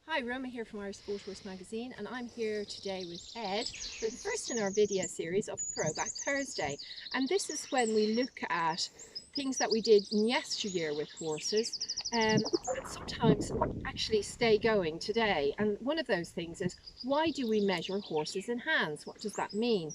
Hi, Roma here from Irish Sport Horse Magazine, and I'm here today with Ed for the first in our video series of Throwback Thursday. And this is when we look at things that we did in yesteryear with horses and sometimes actually stay going today. And one of those things is, why do we measure horses in hands? What does that mean?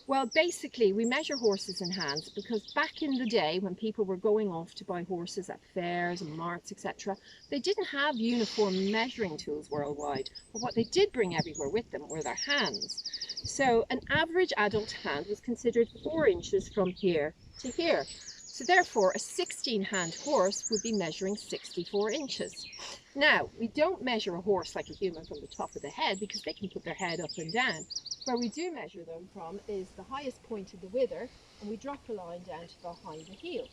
Well, basically, we measure horses in hands because back in the day when people were going off to buy horses at fairs and marts, etc., they didn't have uniform measuring tools worldwide. But what they did bring everywhere with them were their hands. So an average adult hand was considered 4 inches from here to here. So therefore, a 16-hand horse would be measuring 64 inches. Now, we don't measure a horse like a human from the top of the head because they can put their head up and down. Where we do measure them from is the highest point of the wither, and we drop a line down to behind the heel.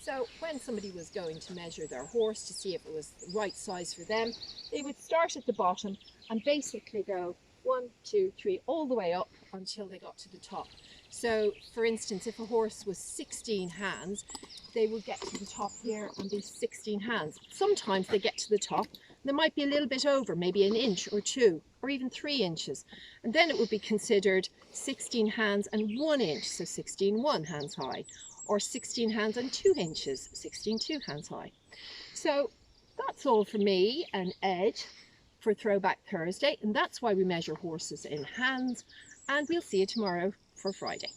So when somebody was going to measure their horse to see if it was the right size for them, they would start at the bottom and basically go 1, 2, 3, all the way up until they got to the top. So for instance, if a horse was 16 hands, they would get to the top here and be 16 hands. Sometimes they get to the top, they might be a little bit over, maybe an inch or 2 or even 3 inches. And then it would be considered 16 hands and 1 inch, so 16 1 hands high, or 16 hands and 2 inches, 16 2 hands high. So that's all for me and Ed for Throwback Thursday, and that's why we measure horses in hands, and we'll see you tomorrow for Friday.